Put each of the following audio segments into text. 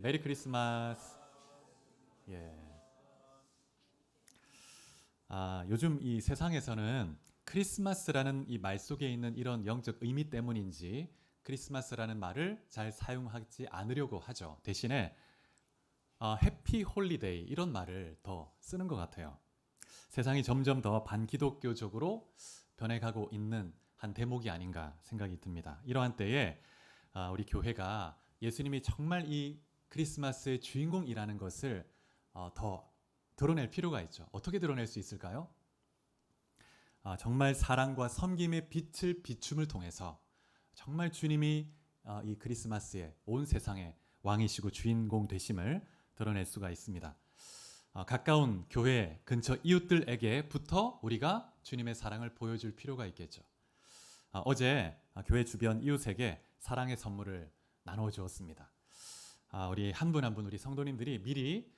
메리 크리스마스. 예. 요즘 이 세상에서는 크리스마스라는 이 말 속에 있는 이런 영적 의미 때문인지 크리스마스라는 말을 잘 사용하지 않으려고 하죠. 대신에 해피 홀리데이 이런 말을 더 쓰는 것 같아요. 세상이 점점 더 반기독교적으로 변해가고 있는 한 대목이 아닌가 생각이 듭니다. 이러한 때에 우리 교회가 예수님이 정말 이 크리스마스의 주인공이라는 것을 더 드러낼 필요가 있죠. 어떻게 드러낼 수 있을까요? 정말 사랑과 섬김의 빛을 비춤을 통해서 정말 주님이 이 크리스마스에 온 세상의 왕이시고 주인공 되심을 드러낼 수가 있습니다. 가까운 교회 근처 이웃들에게부터 우리가 주님의 사랑을 보여줄 필요가 있겠죠. 어제 교회 주변 이웃에게 사랑의 선물을 나눠 주었습니다. 우리 한 분 한 분 우리 성도님들이 미리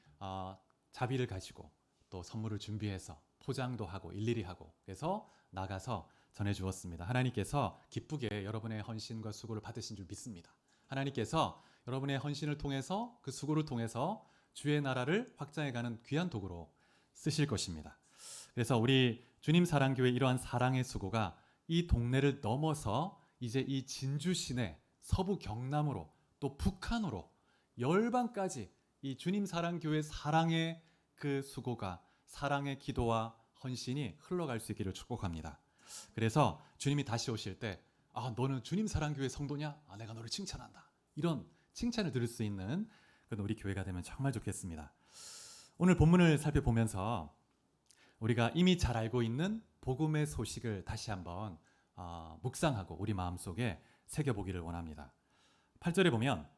자비를 가지고 또 선물을 준비해서 포장도 하고 일일이 하고 그래서 나가서 전해 주었습니다. 하나님께서 기쁘게 여러분의 헌신과 수고를 받으신 줄 믿습니다. 하나님께서 여러분의 헌신을 통해서 그 수고를 통해서 주의 나라를 확장해가는 귀한 도구로 쓰실 것입니다. 그래서 우리 주님 사랑교회 이러한 사랑의 수고가 이 동네를 넘어서 이제 이 진주 시내 서부 경남으로 또 북한으로 열방까지 이 주님 사랑교회 사랑의 그 수고가 사랑의 기도와 헌신이 흘러갈 수 있기를 축복합니다. 그래서 주님이 다시 오실 때 너는 주님 사랑교회 성도냐? 내가 너를 칭찬한다. 이런 칭찬을 들을 수 있는 그런 우리 교회가 되면 정말 좋겠습니다. 오늘 본문을 살펴보면서 우리가 이미 잘 알고 있는 복음의 소식을 다시 한번 묵상하고 우리 마음속에 새겨보기를 원합니다. 8절에 보면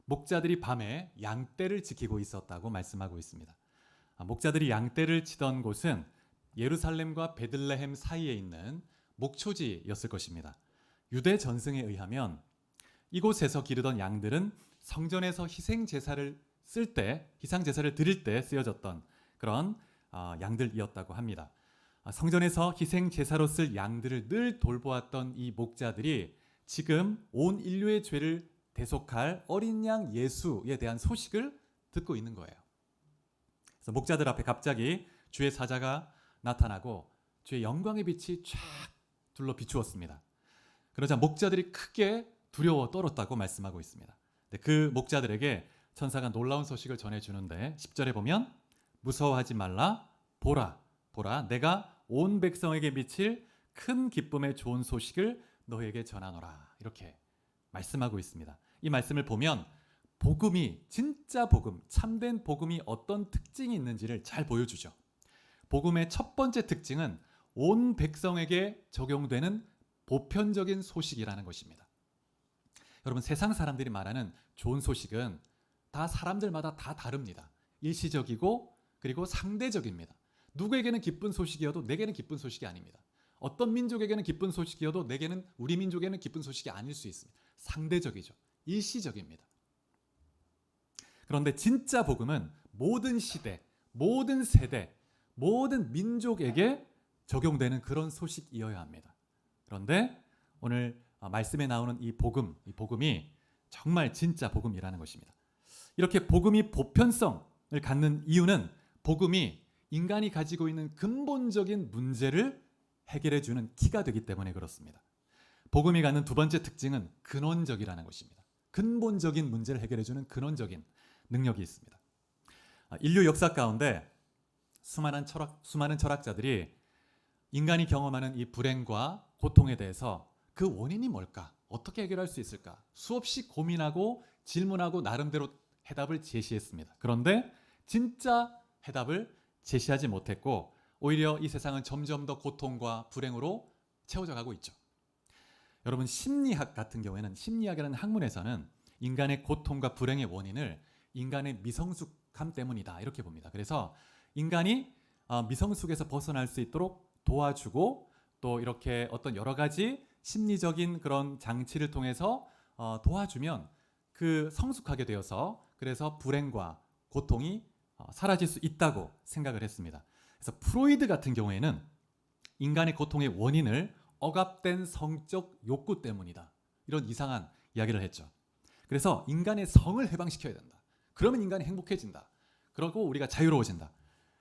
목자들이 밤에 양떼를 지키고 있었다고 말씀하고 있습니다. 목자들이 양떼를 치던 곳은 예루살렘과 베들레헴 사이에 있는 목초지였을 것입니다. 유대 전승에 의하면 이곳에서 기르던 양들은 성전에서 희생 제사를 드릴 때 쓰여졌던 그런 양들이었다고 합니다. 성전에서 희생 제사로 쓸 양들을 늘 돌보았던 이 목자들이 지금 온 인류의 죄를 대속할 어린 양 예수에 대한 소식을 듣고 있는 거예요. 그래서 목자들 앞에 갑자기 주의 사자가 나타나고 주의 영광의 빛이 쫙 둘러 비추었습니다. 그러자 목자들이 크게 두려워 떨었다고 말씀하고 있습니다. 그 목자들에게 천사가 놀라운 소식을 전해주는데 10절에 보면 무서워하지 말라 보라 내가 온 백성에게 미칠 큰 기쁨의 좋은 소식을 너에게 전하노라 이렇게 말씀하고 있습니다. 이 말씀을 보면 복음이 진짜 복음, 참된 복음이 어떤 특징이 있는지를 잘 보여주죠. 복음의 첫 번째 특징은 온 백성에게 적용되는 보편적인 소식이라는 것입니다. 여러분 세상 사람들이 말하는 좋은 소식은 다 사람들마다 다 다릅니다. 일시적이고 그리고 상대적입니다. 누구에게는 기쁜 소식이어도 내게는 기쁜 소식이 아닙니다. 어떤 민족에게는 기쁜 소식이어도 내게는 우리 민족에는 기쁜 소식이 아닐 수 있습니다. 상대적이죠. 일시적입니다. 그런데 진짜 복음은 모든 시대, 모든 세대, 모든 민족에게 적용되는 그런 소식이어야 합니다. 그런데 오늘 말씀에 나오는 이 복음이 정말 진짜 복음이라는 것입니다. 이렇게 복음이 보편성을 갖는 이유는 복음이 인간이 가지고 있는 근본적인 문제를 해결해주는 키가 되기 때문에 그렇습니다. 복음이 갖는 두 번째 특징은 근원적이라는 것입니다. 근본적인 문제를 해결해주는 근원적인 능력이 있습니다. 인류 역사 가운데 수많은 철학자들이 인간이 경험하는 이 불행과 고통에 대해서 그 원인이 뭘까? 어떻게 해결할 수 있을까? 수없이 고민하고 질문하고 나름대로 해답을 제시했습니다. 그런데 진짜 해답을 제시하지 못했고 오히려 이 세상은 점점 더 고통과 불행으로 채워져 가고 있죠. 여러분 심리학 같은 경우에는 심리학이라는 학문에서는 인간의 고통과 불행의 원인을 인간의 미성숙함 때문이다 이렇게 봅니다. 그래서 인간이 미성숙에서 벗어날 수 있도록 도와주고 또 이렇게 어떤 여러 가지 심리적인 그런 장치를 통해서 도와주면 그 성숙하게 되어서 그래서 불행과 고통이 사라질 수 있다고 생각을 했습니다. 그래서 프로이드 같은 경우에는 인간의 고통의 원인을 억압된 성적 욕구 때문이다 이런 이상한 이야기를 했죠. 그래서 인간의 성을 해방시켜야 된다. 그러면 인간이 행복해진다. 그러고 우리가 자유로워진다.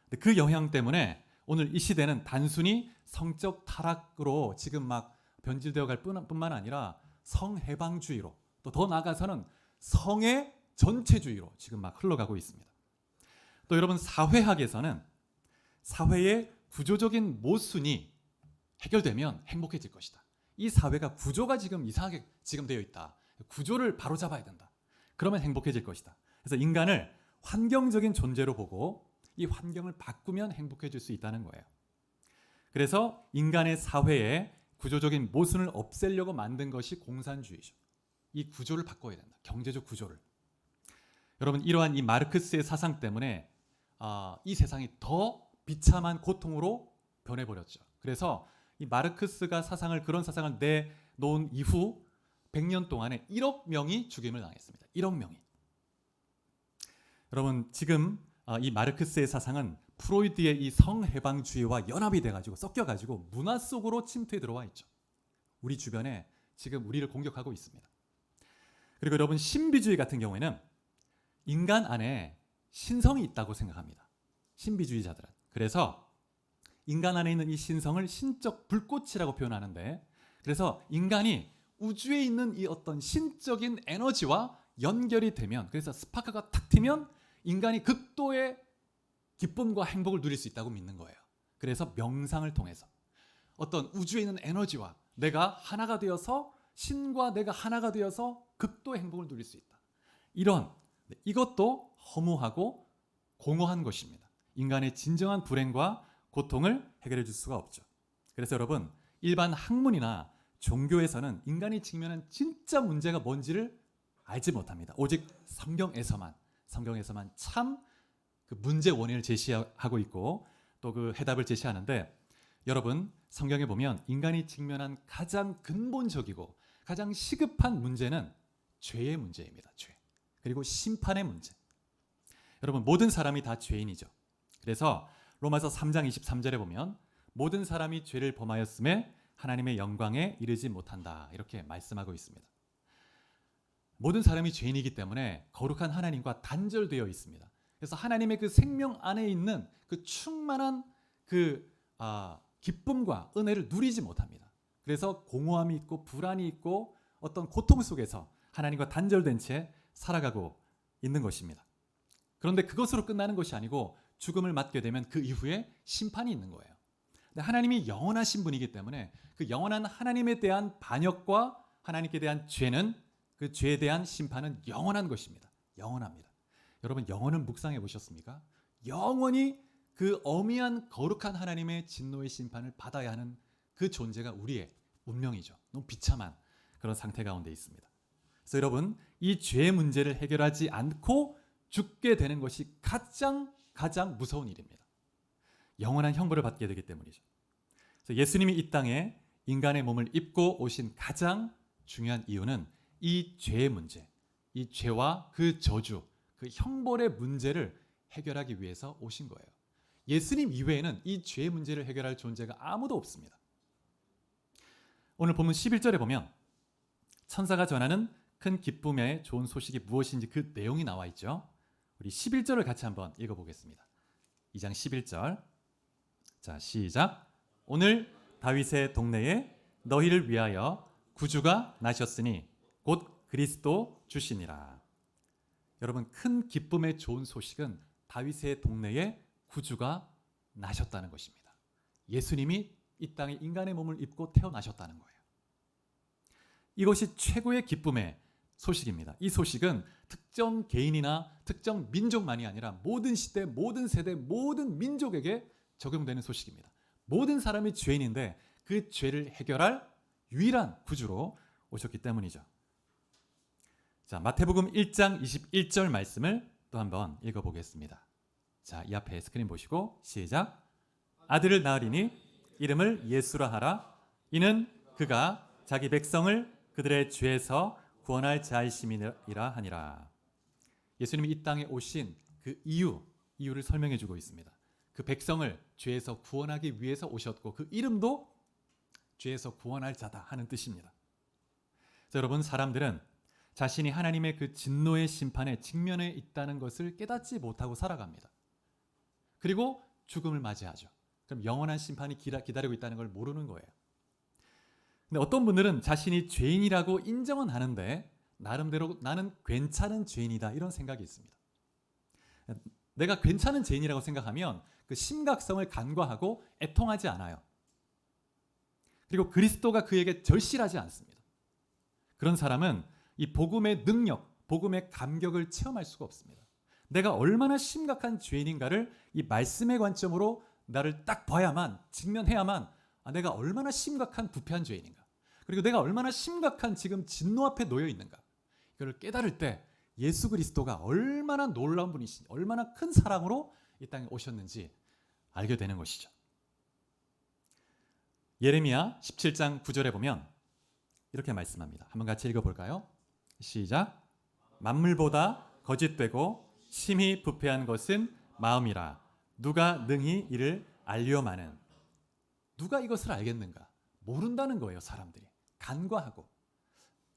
근데 그 영향 때문에 오늘 이 시대는 단순히 성적 타락으로 지금 막 변질되어 갈 뿐만 아니라 성해방주의로, 또 더 나아가서는 성의 전체주의로 지금 막 흘러가고 있습니다. 또 여러분, 사회학에서는 사회의 구조적인 모순이 해결되면 행복해질 것이다. 이 사회가 구조가 지금 이상하게 지금 되어 있다. 구조를 바로잡아야 된다. 그러면 행복해질 것이다. 그래서 인간을 환경적인 존재로 보고 이 환경을 바꾸면 행복해질 수 있다는 거예요. 그래서 인간의 사회에 구조적인 모순을 없애려고 만든 것이 공산주의죠. 이 구조를 바꿔야 된다. 경제적 구조를. 여러분, 이러한 이 마르크스의 사상 때문에 이 세상이 더 비참한 고통으로 변해버렸죠. 그래서 이 마르크스가 그런 사상을 내놓은 이후 100년 동안에 1억 명이 죽임을 당했습니다. 1억 명이. 여러분, 지금 이 마르크스의 사상은 프로이드의 이 성해방주의와 연합이 돼가지고 섞여가지고 문화 속으로 침투해 들어와 있죠. 우리 주변에 지금 우리를 공격하고 있습니다. 그리고 여러분, 신비주의 같은 경우에는 인간 안에 신성이 있다고 생각합니다. 신비주의자들은. 그래서 인간 안에 있는 이 신성을 신적 불꽃이라고 표현하는데, 그래서 인간이 우주에 있는 이 어떤 신적인 에너지와 연결이 되면, 그래서 스파크가 탁 튀면 인간이 극도의 기쁨과 행복을 누릴 수 있다고 믿는 거예요. 그래서 명상을 통해서 어떤 우주에 있는 에너지와 내가 하나가 되어서, 신과 내가 하나가 되어서 극도의 행복을 누릴 수 있다. 이것도 허무하고 공허한 것입니다. 인간의 진정한 불행과 고통을 해결해 줄 수가 없죠. 그래서 여러분, 일반 학문이나 종교에서는 인간이 직면한 진짜 문제가 뭔지를 알지 못합니다. 오직 성경에서만 참 그 문제 원인을 제시하고 있고 또 그 해답을 제시하는데, 여러분, 성경에 보면 인간이 직면한 가장 근본적이고 가장 시급한 문제는 죄의 문제입니다. 죄. 그리고 심판의 문제. 여러분, 모든 사람이 다 죄인이죠. 그래서 로마서 3장 23절에 보면 모든 사람이 죄를 범하였음에 하나님의 영광에 이르지 못한다. 이렇게 말씀하고 있습니다. 모든 사람이 죄인이기 때문에 거룩한 하나님과 단절되어 있습니다. 그래서 하나님의 그 생명 안에 있는 그 충만한 그 기쁨과 은혜를 누리지 못합니다. 그래서 공허함이 있고 불안이 있고 어떤 고통 속에서 하나님과 단절된 채 살아가고 있는 것입니다. 그런데 그것으로 끝나는 것이 아니고 죽음을 맞게 되면 그 이후에 심판이 있는 거예요. 근데 하나님이 영원하신 분이기 때문에 그 영원한 하나님에 대한 반역과 하나님께 대한 죄는, 그 죄에 대한 심판은 영원한 것입니다. 영원합니다. 여러분, 영원을 묵상해 보셨습니까? 영원히 그 어미한 거룩한 하나님의 진노의 심판을 받아야 하는 그 존재가 우리의 운명이죠. 너무 비참한 그런 상태 가운데 있습니다. 그래서 여러분, 이 죄의 문제를 해결하지 않고 죽게 되는 것이 가장 무서운 일입니다. 영원한 형벌을 받게 되기 때문이죠. 그래서 예수님이 이 땅에 인간의 몸을 입고 오신 가장 중요한 이유는 이 죄의 문제, 이 죄와 그 저주, 그 형벌의 문제를 해결하기 위해서 오신 거예요. 예수님 이외에는 이 죄의 문제를 해결할 존재가 아무도 없습니다. 오늘 본문 11절에 보면 천사가 전하는 큰 기쁨의 좋은 소식이 무엇인지 그 내용이 나와 있죠. 우리 11절을 같이 한번 읽어보겠습니다. 2장 11절. 자, 시작. 오늘 다윗의 동네에 너희를 위하여 구주가 나셨으니 곧 그리스도 주시니라. 여러분, 큰 기쁨의 좋은 소식은 다윗의 동네에 구주가 나셨다는 것입니다. 예수님이 이 땅에 인간의 몸을 입고 태어나셨다는 거예요. 이것이 최고의 기쁨의 소식입니다. 이 소식은 특정 개인이나 특정 민족만이 아니라 모든 시대, 모든 세대, 모든 민족에게 적용되는 소식입니다. 모든 사람이 죄인인데 그 죄를 해결할 유일한 구주로 오셨기 때문이죠. 자, 마태복음 1장 21절 말씀을 또 한번 읽어보겠습니다. 자, 이 앞에 스크린 보시고 시작. 아들을 낳으리니 이름을 예수라 하라. 이는 그가 자기 백성을 그들의 죄에서 구원할 자이심이라 하니라. 예수님이 이 땅에 오신 그 이유를 설명해 주고 있습니다. 그 백성을 죄에서 구원하기 위해서 오셨고 그 이름도 죄에서 구원할 자다 하는 뜻입니다. 자, 여러분, 사람들은 자신이 하나님의 그 진노의 심판에 직면해 있다는 것을 깨닫지 못하고 살아갑니다. 그리고 죽음을 맞이하죠. 그럼 영원한 심판이 기다리고 있다는 걸 모르는 거예요. 근데 어떤 분들은 자신이 죄인이라고 인정은 하는데 나름대로 나는 괜찮은 죄인이다 이런 생각이 있습니다. 내가 괜찮은 죄인이라고 생각하면 그 심각성을 간과하고 애통하지 않아요. 그리고 그리스도가 그에게 절실하지 않습니다. 그런 사람은 이 복음의 능력, 복음의 감격을 체험할 수가 없습니다. 내가 얼마나 심각한 죄인인가를 이 말씀의 관점으로 나를 딱 봐야만, 직면해야만 내가 얼마나 심각한 부패한 죄인인가, 그리고 내가 얼마나 심각한 지금 진노 앞에 놓여 있는가, 이걸 깨달을 때 예수 그리스도가 얼마나 놀라운 분이신지, 얼마나 큰 사랑으로 이 땅에 오셨는지 알게 되는 것이죠. 예레미야 17장 9절에 보면 이렇게 말씀합니다. 한번 같이 읽어볼까요? 시작. 만물보다 거짓되고 심히 부패한 것은 마음이라. 누가 능히 이를 알려마는. 누가 이것을 알겠는가? 모른다는 거예요. 사람들이 간과하고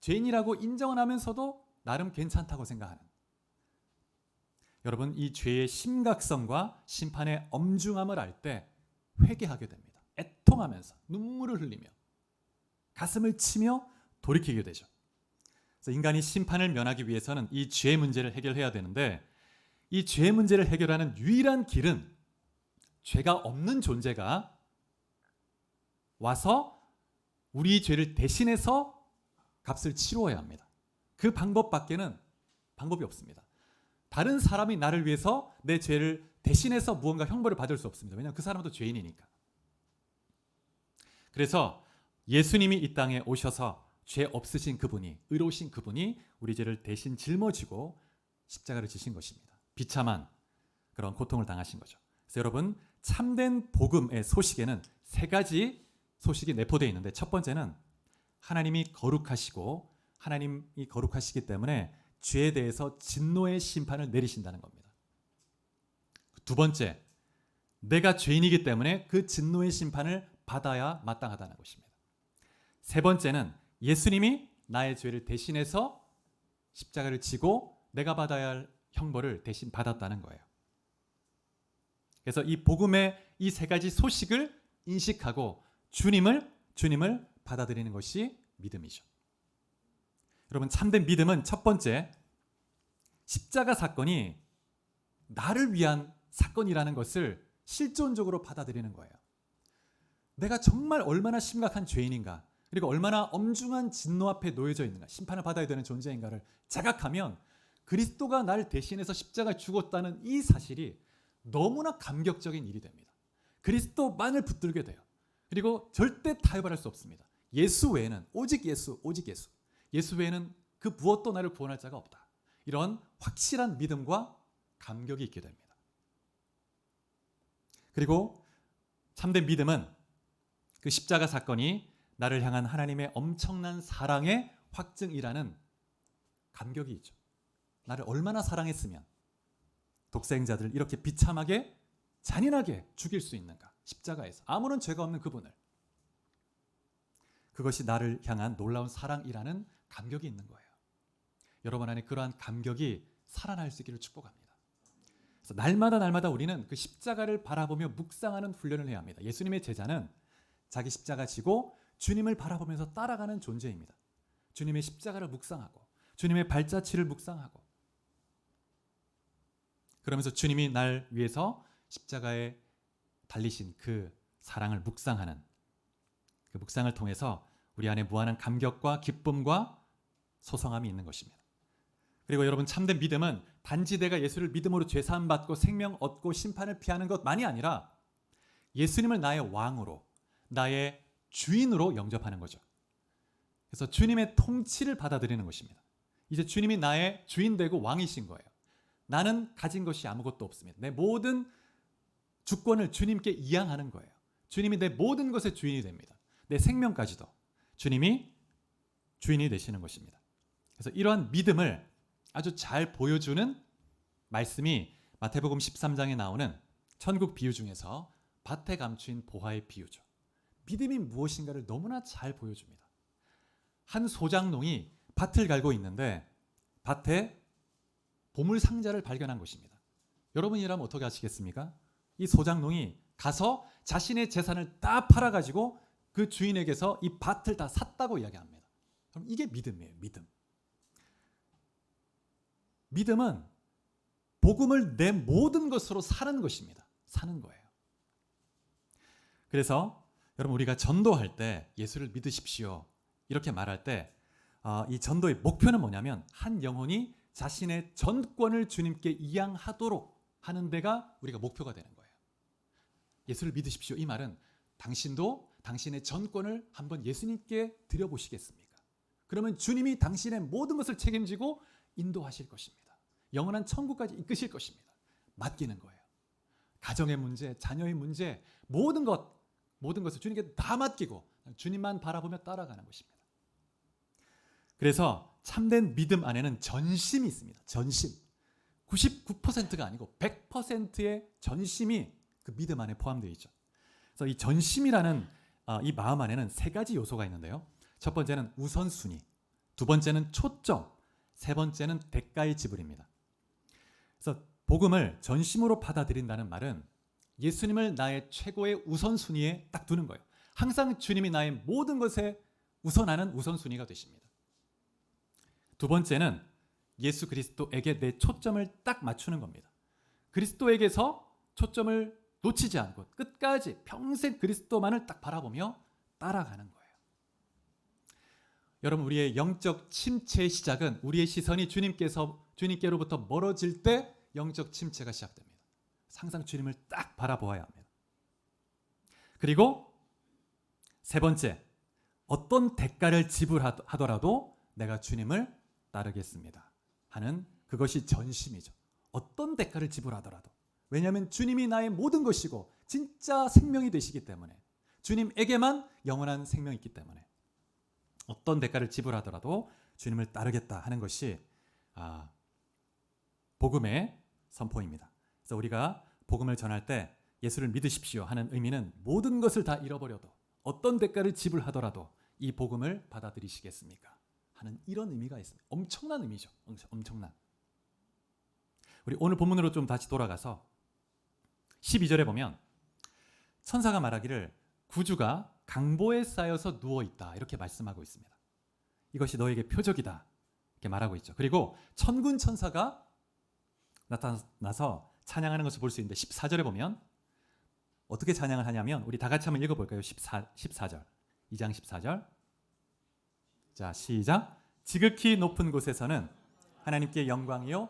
죄인이라고 인정을 하면서도 나름 괜찮다고 생각하는. 여러분, 이 죄의 심각성과 심판의 엄중함을 알 때 회개하게 됩니다. 애통하면서 눈물을 흘리며 가슴을 치며 돌이키게 되죠. 그래서 인간이 심판을 면하기 위해서는 이 죄의 문제를 해결해야 되는데, 이 죄의 문제를 해결하는 유일한 길은 죄가 없는 존재가 와서 우리 죄를 대신해서 값을 치루어야 합니다. 그 방법밖에는 방법이 없습니다. 다른 사람이 나를 위해서 내 죄를 대신해서 무언가 형벌을 받을 수 없습니다. 왜냐하면 그 사람도 죄인이니까. 그래서 예수님이 이 땅에 오셔서 죄 없으신 그분이, 의로우신 그분이 우리 죄를 대신 짊어지고 십자가를 지신 것입니다. 비참한 그런 고통을 당하신 거죠. 그래서 여러분, 참된 복음의 소식에는 세 가지 소식이 내포되어 있는데, 첫 번째는 하나님이 거룩하시고 하나님이 거룩하시기 때문에 죄에 대해서 진노의 심판을 내리신다는 겁니다. 두 번째, 내가 죄인이기 때문에 그 진노의 심판을 받아야 마땅하다는 것입니다. 세 번째는 예수님이 나의 죄를 대신해서 십자가를 지고 내가 받아야 할 형벌을 대신 받았다는 거예요. 그래서 이 복음의 이 세 가지 소식을 인식하고 주님을 받아들이는 것이 믿음이죠. 여러분, 참된 믿음은 첫 번째, 십자가 사건이 나를 위한 사건이라는 것을 실존적으로 받아들이는 거예요. 내가 정말 얼마나 심각한 죄인인가, 그리고 얼마나 엄중한 진노 앞에 놓여져 있는가, 심판을 받아야 되는 존재인가를 자각하면 그리스도가 나를 대신해서 십자가에 죽었다는 이 사실이 너무나 감격적인 일이 됩니다. 그리스도만을 붙들게 돼요. 그리고 절대 타협할 수 없습니다. 예수 외에는, 오직 예수, 오직 예수. 예수 외에는 그 무엇도 나를 구원할 자가 없다. 이런 확실한 믿음과 감격이 있게 됩니다. 그리고 참된 믿음은 그 십자가 사건이 나를 향한 하나님의 엄청난 사랑의 확증이라는 감격이 있죠. 나를 얼마나 사랑했으면 독생자들을 이렇게 비참하게 잔인하게 죽일 수 있는가, 십자가에서 아무런 죄가 없는 그분을. 그것이 나를 향한 놀라운 사랑이라는 감격이 있는 거예요. 여러분 안에 그러한 감격이 살아날 수 있기를 축복합니다. 그래서 날마다 우리는 그 십자가를 바라보며 묵상하는 훈련을 해야 합니다. 예수님의 제자는 자기 십자가 지고 주님을 바라보면서 따라가는 존재입니다. 주님의 십자가를 묵상하고 주님의 발자취를 묵상하고, 그러면서 주님이 날 위해서 십자가에 달리신 그 사랑을 묵상하는 그 묵상을 통해서 우리 안에 무한한 감격과 기쁨과 소성함이 있는 것입니다. 그리고 여러분, 참된 믿음은 단지 내가 예수를 믿음으로 죄사함 받고 생명 얻고 심판을 피하는 것만이 아니라 예수님을 나의 왕으로, 나의 주인으로 영접하는 거죠. 그래서 주님의 통치를 받아들이는 것입니다. 이제 주님이 나의 주인 되고 왕이신 거예요. 나는 가진 것이 아무것도 없습니다. 내 모든 주권을 주님께 이양하는 거예요. 주님이 내 모든 것의 주인이 됩니다. 내 생명까지도 주님이 주인이 되시는 것입니다. 그래서 이러한 믿음을 아주 잘 보여주는 말씀이 마태복음 13장에 나오는 천국 비유 중에서 밭에 감추인 보화의 비유죠. 믿음이 무엇인가를 너무나 잘 보여줍니다. 한 소장농이 밭을 갈고 있는데 밭에 보물 상자를 발견한 것입니다. 여러분이라면 어떻게 하시겠습니까? 이 소장농이 가서 자신의 재산을 다 팔아가지고 그 주인에게서 이 밭을 다 샀다고 이야기합니다. 그럼 이게 믿음이에요. 믿음. 믿음은 복음을 내 모든 것으로 사는 것입니다. 사는 거예요. 그래서 여러분 우리가 전도할 때 예수를 믿으십시오 이렇게 말할 때 이 전도의 목표는 뭐냐면 한 영혼이 자신의 전권을 주님께 이양하도록 하는 데가 우리가 목표가 되는 거예요. 예수를 믿으십시오. 이 말은 당신도 당신의 전권을 한번 예수님께 드려보시겠습니까? 그러면 주님이 당신의 모든 것을 책임지고 인도하실 것입니다. 영원한 천국까지 이끄실 것입니다. 맡기는 거예요. 가정의 문제, 자녀의 문제, 모든 것을 주님께 다 맡기고 주님만 바라보며 따라가는 것입니다. 그래서 참된 믿음 안에는 전심이 있습니다. 전심. 99%가 아니고 100%의 전심이 그 믿음 안에 포함되어 있죠. 그래서 이 전심이라는 이 마음 안에는 세 가지 요소가 있는데요. 첫 번째는 우선순위, 두 번째는 초점, 세 번째는 대가의 지불입니다. 그래서 복음을 전심으로 받아들인다는 말은 예수님을 나의 최고의 우선순위에 딱 두는 거예요. 항상 주님이 나의 모든 것에 우선하는 우선순위가 되십니다. 두 번째는 예수 그리스도에게 내 초점을 딱 맞추는 겁니다. 그리스도에게서 초점을 놓치지 않고 끝까지 평생 그리스도만을 딱 바라보며 따라가는 거예요. 여러분 우리의 영적 침체의 시작은 우리의 시선이 주님께로부터 멀어질 때 영적 침체가 시작됩니다. 항상 주님을 딱 바라보아야 합니다. 그리고 세 번째, 어떤 대가를 지불하더라도 내가 주님을 따르겠습니다 하는 그것이 전심이죠. 어떤 대가를 지불하더라도. 왜냐하면 주님이 나의 모든 것이고 진짜 생명이 되시기 때문에 주님에게만 영원한 생명이 있기 때문에 어떤 대가를 지불하더라도 주님을 따르겠다 하는 것이 복음의 선포입니다. 그래서 우리가 복음을 전할 때 예수를 믿으십시오 하는 의미는 모든 것을 다 잃어버려도 어떤 대가를 지불하더라도 이 복음을 받아들이시겠습니까? 하는 이런 의미가 있습니다. 엄청난 의미죠. 엄청난. 우리 오늘 본문으로 좀 다시 돌아가서 12절에 보면 천사가 말하기를 구주가 강보에 쌓여서 누워있다 이렇게 말씀하고 있습니다. 이것이 너에게 표적이다 이렇게 말하고 있죠. 그리고 천군 천사가 나타나서 찬양하는 것을 볼 수 있는데 14절에 보면 어떻게 찬양을 하냐면 우리 다 같이 한번 읽어볼까요? 14절 2장 14절 자 시작. 지극히 높은 곳에서는 하나님께 영광이요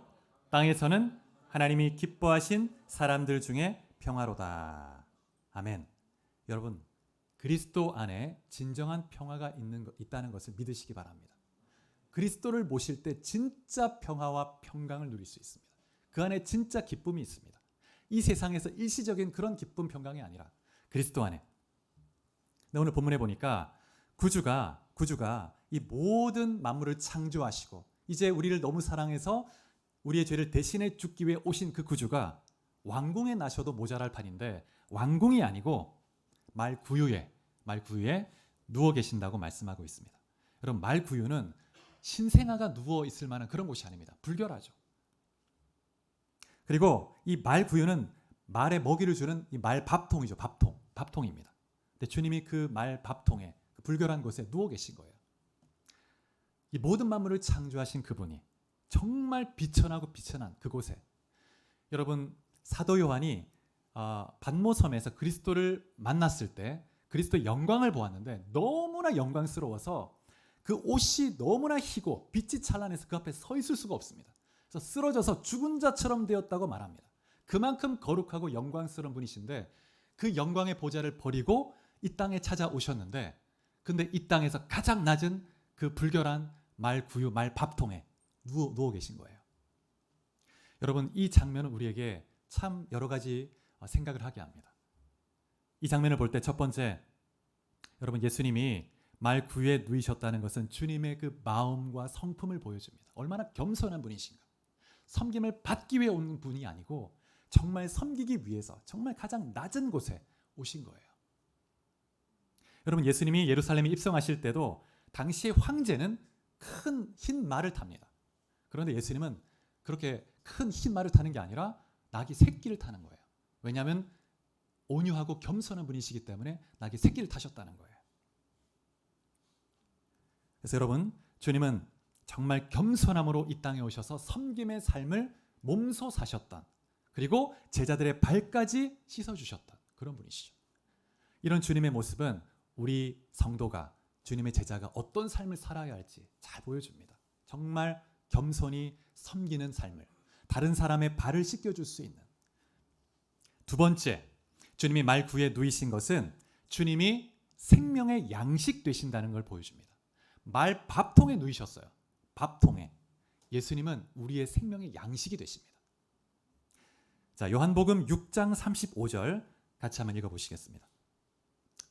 땅에서는 하나님이 기뻐하신 사람들 중에 평화로다. 아멘. 여러분 그리스도 안에 진정한 평화가 있다는 것을 믿으시기 바랍니다. 그리스도를 모실 때 진짜 평화와 평강을 누릴 수 있습니다. 그 안에 진짜 기쁨이 있습니다. 이 세상에서 일시적인 그런 기쁨 평강이 아니라 그리스도 안에. 근데 오늘 본문에 보니까 구주가 이 모든 만물을 창조하시고 이제 우리를 너무 사랑해서 우리의 죄를 대신해 죽기 위해 오신 그 구주가 왕궁에 나셔도 모자랄 판인데 왕궁이 아니고 말구유에 누워 계신다고 말씀하고 있습니다. 여러분 말구유는 신생아가 누워 있을 만한 그런 곳이 아닙니다. 불결하죠. 그리고 이 말구유는 말에 먹이를 주는 이 말밥통이죠. 밥통입니다. 근데 주님이 그 말밥통에 그 불결한 곳에 누워 계신 거예요. 이 모든 만물을 창조하신 그분이 정말 비천하고 비천한 그곳에 여러분 사도 요한이 반모섬에서 그리스도를 만났을 때 그리스도의 영광을 보았는데 너무나 영광스러워서 그 옷이 너무나 희고 빛이 찬란해서 그 앞에 서 있을 수가 없습니다. 그래서 쓰러져서 죽은 자처럼 되었다고 말합니다. 그만큼 거룩하고 영광스러운 분이신데 그 영광의 보좌를 버리고 이 땅에 찾아오셨는데 근데 이 땅에서 가장 낮은 그 불결한 말구유, 말밥통에 누워 계신 거예요. 여러분 이 장면은 우리에게 참 여러 가지 생각을 하게 합니다. 이 장면을 볼 때 첫 번째 여러분 예수님이 말구유에 누이셨다는 것은 주님의 그 마음과 성품을 보여줍니다. 얼마나 겸손한 분이신가. 섬김을 받기 위해 온 분이 아니고 정말 섬기기 위해서 정말 가장 낮은 곳에 오신 거예요. 여러분 예수님이 예루살렘에 입성하실 때도 당시의 황제는 큰 흰 말을 탑니다. 그런데 예수님은 그렇게 큰 흰 말을 타는 게 아니라 낙이 새끼를 타는 거예요. 왜냐하면 온유하고 겸손한 분이시기 때문에 낙이 새끼를 타셨다는 거예요. 그래서 여러분, 주님은 정말 겸손함으로 이 땅에 오셔서 섬김의 삶을 몸소 사셨던, 그리고 제자들의 발까지 씻어주셨던 그런 분이시죠. 이런 주님의 모습은 우리 성도가, 주님의 제자가 어떤 삶을 살아야 할지 잘 보여줍니다. 정말 겸손히 섬기는 삶을, 다른 사람의 발을 씻겨줄 수 있는. 두 번째, 주님이 말 구에 누이신 것은 주님이 생명의 양식 되신다는 걸 보여줍니다. 말 밥통에 누이셨어요. 밥통에. 예수님은 우리의 생명의 양식이 되십니다. 자, 요한복음 6장 35절 같이 한번 읽어보시겠습니다.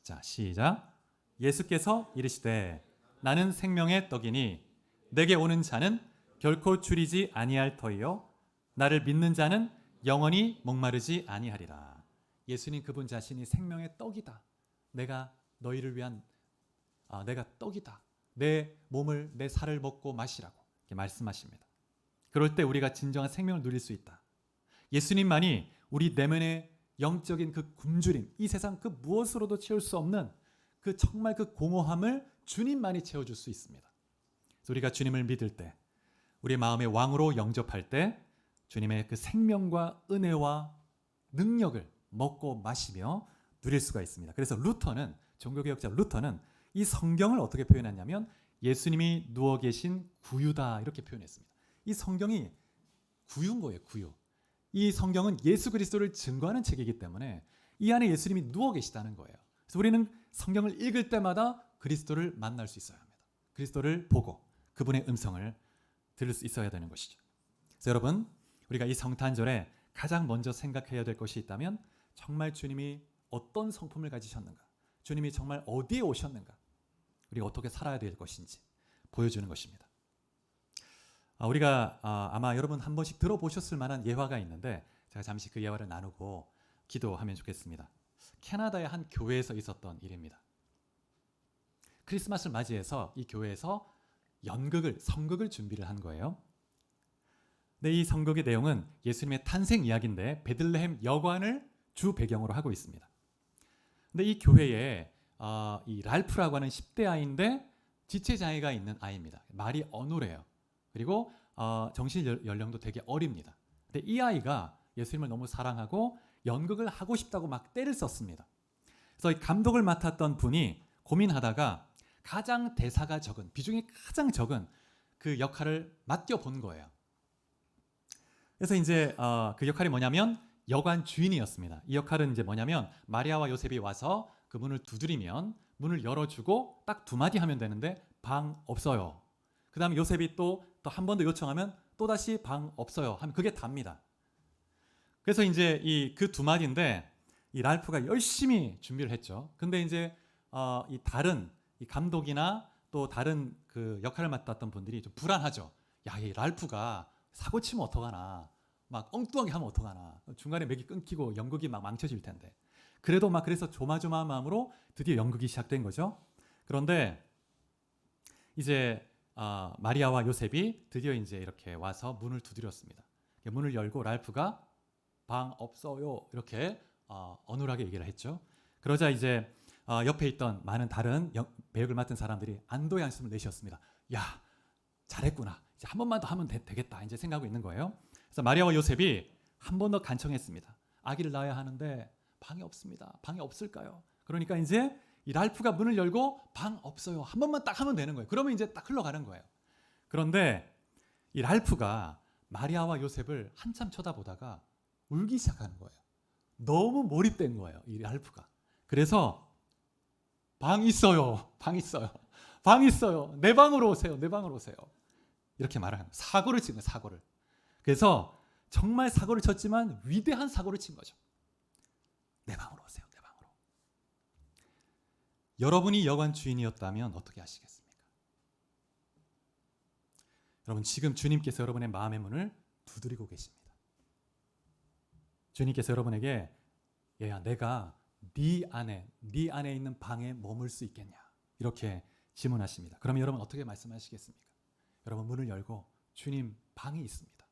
자, 시작. 예수께서 이르시되 나는 생명의 떡이니 내게 오는 자는 결코 줄이지 아니할 터이요 나를 믿는 자는 영원히 목마르지 아니하리라. 예수님 그분 자신이 생명의 떡이다. 내가 너희를 위한 내가 떡이다. 내 몸을, 내 살을 먹고 마시라고 이렇게 말씀하십니다. 그럴 때 우리가 진정한 생명을 누릴 수 있다. 예수님만이 우리 내면의 영적인 그 굶주림, 이 세상 그 무엇으로도 채울 수 없는 그 정말 그 공허함을 주님만이 채워줄 수 있습니다. 그래서 우리가 주님을 믿을 때, 우리의 마음의 왕으로 영접할 때 주님의 그 생명과 은혜와 능력을 먹고 마시며 누릴 수가 있습니다. 그래서 루터는, 종교개혁자 루터는 이 성경을 어떻게 표현했냐면 예수님이 누워 계신 구유다 이렇게 표현했습니다. 이 성경이 구유인 거예요. 구유. 이 성경은 예수 그리스도를 증거하는 책이기 때문에 이 안에 예수님이 누워 계시다는 거예요. 그래서 우리는 성경을 읽을 때마다 그리스도를 만날 수 있어야 합니다. 그리스도를 보고 그분의 음성을 들을 수 있어야 되는 것이죠. 그래서 여러분, 우리가 이 성탄절에 가장 먼저 생각해야 될 것이 있다면 정말 주님이 어떤 성품을 가지셨는가, 주님이 정말 어디에 오셨는가, 우리가 어떻게 살아야 될 것인지 보여주는 것입니다. 우리가 아마 여러분 한 번씩 들어보셨을 만한 예화가 있는데 제가 잠시 그 예화를 나누고 기도하면 좋겠습니다. 캐나다의 한 교회에서 있었던 일입니다. 크리스마스를 맞이해서 이 교회에서 성극을 준비를 한 거예요. 근데 이 성극의 내용은 예수님의 탄생 이야기인데 베들레헴 여관을 주 배경으로 하고 있습니다. 근데 이 교회에 이 랄프라고 하는 10대 아이인데 지체장애가 있는 아이입니다. 말이 어눌해요. 그리고 정신 연령도 되게 어립니다. 근데 이 아이가 예수님을 너무 사랑하고 연극을 하고 싶다고 막 떼를 썼습니다. 그래서 이 감독을 맡았던 분이 고민하다가 가장 대사가 적은, 비중이 가장 적은 그 역할을 맡겨본 거예요. 그래서 이제 그 역할이 뭐냐면 여관 주인이었습니다. 이 역할은 이제 뭐냐면 마리아와 요셉이 와서 그 문을 두드리면 문을 열어주고 딱 두 마디 하면 되는데 방 없어요. 그 다음에 요셉이 또 한 번 더 요청하면 또다시 방 없어요 하면 그게 답니다. 그래서 이제 그 두 마디인데 이 랄프가 열심히 준비를 했죠. 근데 이제 이 다른 이 감독이나 또 다른 그 역할을 맡았던 분들이 좀 불안하죠. 야, 이 랄프가 사고 치면 어떡하나, 막 엉뚱하게 하면 어떡하나, 중간에 맥이 끊기고 연극이 막 망쳐질 텐데. 그래도 막 그래서 조마조마한 마음으로 드디어 연극이 시작된 거죠. 그런데 이제 마리아와 요셉이 드디어 이제 이렇게 와서 문을 두드렸습니다. 문을 열고 랄프가 방 없어요 이렇게 어눌하게 얘기를 했죠. 그러자 이제 옆에 있던 많은 다른 배역을 맡은 사람들이 안도의 한숨을 내쉬었습니다. 야, 잘했구나. 이제 한 번만 더 하면 되겠다. 이제 생각하고 있는 거예요. 그래서 마리아와 요셉이 한 번 더 간청했습니다. 아기를 낳아야 하는데 방이 없습니다. 방이 없을까요? 그러니까 이제 이 랄프가 문을 열고 방 없어요. 한 번만 딱 하면 되는 거예요. 그러면 이제 딱 흘러가는 거예요. 그런데 이 랄프가 마리아와 요셉을 한참 쳐다보다가 울기 시작하는 거예요. 너무 몰입된 거예요. 이 랄프가. 그래서 방 있어요. 방 있어요. 방 있어요. 내 방으로 오세요. 내 방으로 오세요. 이렇게 말하는 거예요. 사고를 친 거예요. 사고를. 그래서 정말 사고를 쳤지만 위대한 사고를 친 거죠. 내 방으로 오세요. 내 방으로. 여러분이 여관 주인이었다면 어떻게 하시겠습니까? 여러분, 지금 주님께서 여러분의 마음의 문을 두드리고 계십니다. 주님께서 여러분에게 얘야, 내가 네 안에 있는 방에 머물 수 있겠냐? 이렇게 질문하십니다. 그러면 여러분 어떻게 말씀하시겠습니까? 여러분 문을 열고 주님 방이 있습니다.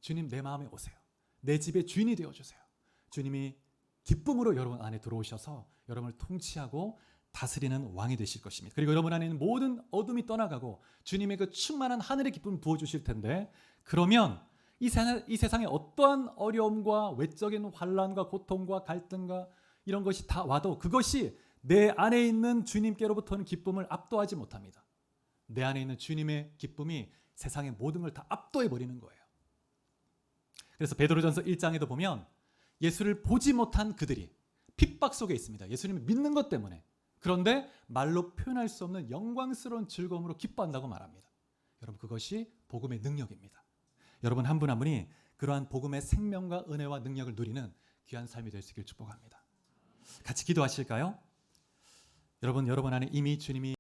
주님 내 마음에 오세요. 내 집의 주인이 되어주세요. 주님이 기쁨으로 여러분 안에 들어오셔서 여러분을 통치하고 다스리는 왕이 되실 것입니다. 그리고 여러분 안에 있는 모든 어둠이 떠나가고 주님의 그 충만한 하늘의 기쁨을 부어주실 텐데, 그러면 이 세상에 어떠한 어려움과 외적인 환난과 고통과 갈등과 이런 것이 다 와도 그것이 내 안에 있는 주님께로부터는 기쁨을 압도하지 못합니다. 내 안에 있는 주님의 기쁨이 세상의 모든 걸 다 압도해 버리는 거예요. 그래서 베드로전서 1장에도 보면 예수를 보지 못한 그들이 핍박 속에 있습니다. 예수님을 믿는 것 때문에. 그런데 말로 표현할 수 없는 영광스러운 즐거움으로 기뻐한다고 말합니다. 여러분 그것이 복음의 능력입니다. 여러분 한 분 한 분이 그러한 복음의 생명과 은혜와 능력을 누리는 귀한 삶이 될 수 있기를 축복합니다. 같이 기도하실까요? 여러분 안에 이미 주님이